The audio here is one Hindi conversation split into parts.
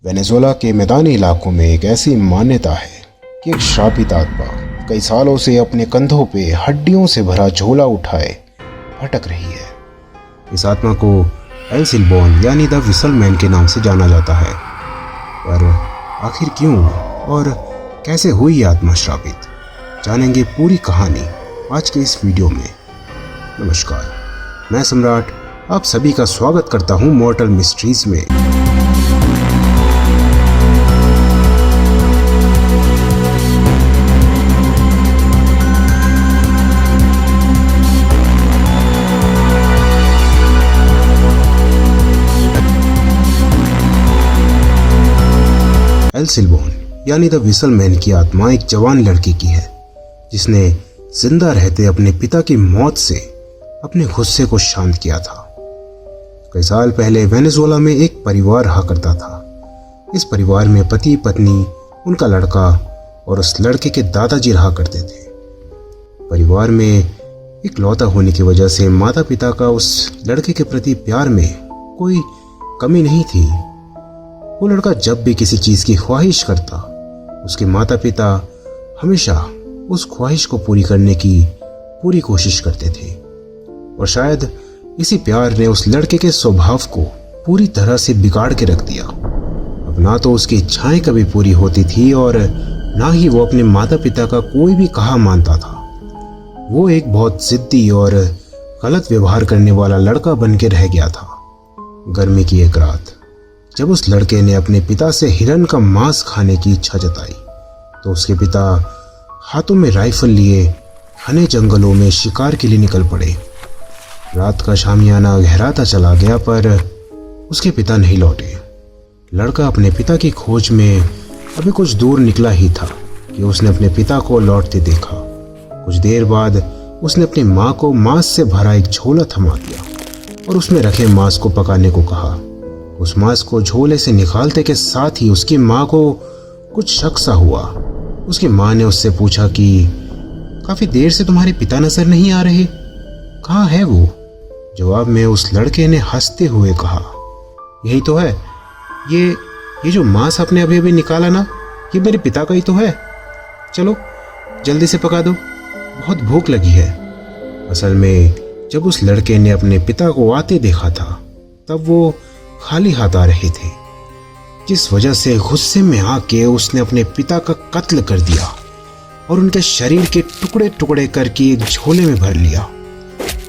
वेनेजुएला के मैदानी इलाकों में एक ऐसी मान्यता है कि एक श्रापित आत्मा कई सालों से अपने कंधों पे हड्डियों से भरा झोला उठाए भटक रही है। इस आत्मा को एल सिल्बोन यानी द विसल मैन के नाम से जाना जाता है। पर आखिर क्यों और कैसे हुई ये आत्मा श्रापित, जानेंगे पूरी कहानी आज के इस वीडियो में। नमस्कार, मैं सम्राट आप सभी का स्वागत करता हूं मॉर्टल मिस्ट्रीज में। एल सिल्बोन यानी द विसल मैन की आत्मा एक जवान लड़की की है जिसने जिंदा रहते अपने पिता की मौत से अपने गुस्से को शांत किया था। कई साल पहले वेनेजुएला में एक परिवार रहा करता था। इस परिवार में पति पत्नी, उनका लड़का और उस लड़के के दादाजी रहा करते थे। परिवार में इकलौता होने की वजह से माता पिता का उस लड़के के प्रति प्यार में कोई कमी नहीं थी। वो लड़का जब भी किसी चीज की ख्वाहिश करता, उसके माता पिता हमेशा उस ख्वाहिश को पूरी करने की पूरी कोशिश करते थे। और शायद इसी प्यार ने उस लड़के के स्वभाव को पूरी तरह से बिगाड़ के रख दिया। अब ना तो उसकी इच्छाएं कभी पूरी होती थी और ना ही वो अपने माता पिता का कोई भी कहा मानता था। वो एक बहुत जिद्दी और गलत व्यवहार करने वाला लड़का बन के रह गया था। गर्मी की एक रात जब उस लड़के ने अपने पिता से हिरन का मांस खाने की इच्छा जताई तो उसके पिता हाथों में राइफल लिए घने जंगलों में शिकार के लिए निकल पड़े। रात का शामियाना गहराता चला गया पर उसके पिता नहीं लौटे। लड़का अपने पिता की खोज में अभी कुछ दूर निकला ही था कि उसने अपने पिता को लौटते देखा। कुछ देर बाद उसने अपनी माँ को मांस से भरा एक झोला थमा दिया और उसमें रखे मांस को पकाने को कहा। उस मांस को झोले से निकालते के साथ ही उसकी माँ को कुछ शक सा हुआ। उसकी माँ ने उससे पूछा कि काफी देर से तुम्हारे पिता नजर नहीं आ रहे, कहाँ है वो? जवाब में उस लड़के ने हंसते हुए कहा, यही तो है, ये जो मांस आपने अभी अभी निकाला ना, ये मेरे पिता का ही तो है। चलो जल्दी से पका दो, बहुत भूख लगी है। असल में जब उस लड़के ने अपने पिता को आते देखा था तब वो खाली हाथ आ रहे थे, जिस वजह से गुस्से में आके उसने अपने पिता का कत्ल कर दिया और उनके शरीर के टुकड़े टुकड़े करके एक झोले में भर लिया।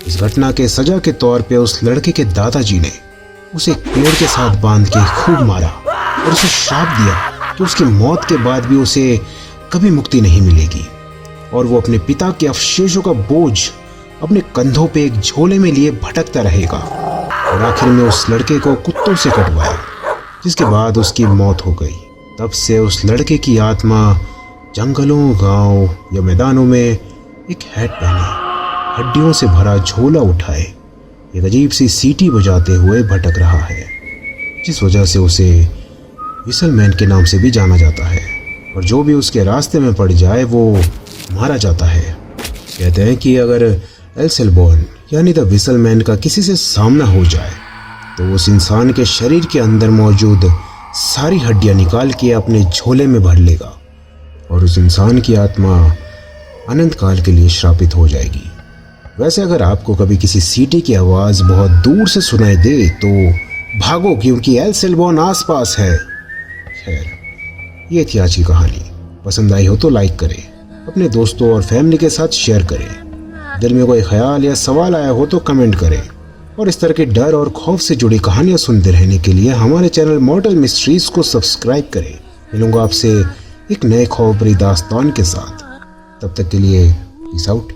इस घटना के सजा के तौर पे उस लड़के के दादाजी ने उसे एक पेड़ के साथ बांध के खूब मारा और उसे श्राप दिया कि उसकी मौत के बाद भी उसे कभी मुक्ति नहीं मिलेगी और वो अपने पिता के अवशेषों का बोझ अपने कंधों पे एक झोले में लिए भटकता रहेगा। और आखिर में उस लड़के को कुत्तों से कटवाया, जिसके बाद उसकी मौत हो गई। तब से उस लड़के की आत्मा जंगलों, गांव या मैदानों में एक हैट पहने, हड्डियों से भरा झोला उठाए, एक अजीब सी सीटी बजाते हुए भटक रहा है, जिस वजह से उसे विसल मैन के नाम से भी जाना जाता है। और जो भी उसके रास्ते में पड़ जाए वो मारा जाता है। कहते हैं कि अगर एल सिल्बोन यानी द विसल मैन का किसी से सामना हो जाए तो उस इंसान के शरीर के अंदर मौजूद सारी हड्डियां निकाल के अपने झोले में भर लेगा और उस इंसान की आत्मा अनंत काल के लिए श्रापित हो जाएगी। वैसे अगर आपको कभी किसी सीटी की आवाज़ बहुत दूर से सुनाई दे तो भागो, क्योंकि एल सिल्बोन आसपास है। खैर, ये थी आज की कहानी। पसंद आई हो तो लाइक करें, अपने दोस्तों और फैमिली के साथ शेयर करें। दिल में कोई ख्याल या सवाल आया हो तो कमेंट करें। और इस तरह के डर और खौफ से जुड़ी कहानियां सुनते रहने के लिए हमारे चैनल मॉर्टल मिस्ट्रीज को सब्सक्राइब करें। मिलूंगा आपसे एक नए खौफ भरी दास्तान के साथ। तब तक के लिए पीस आउट।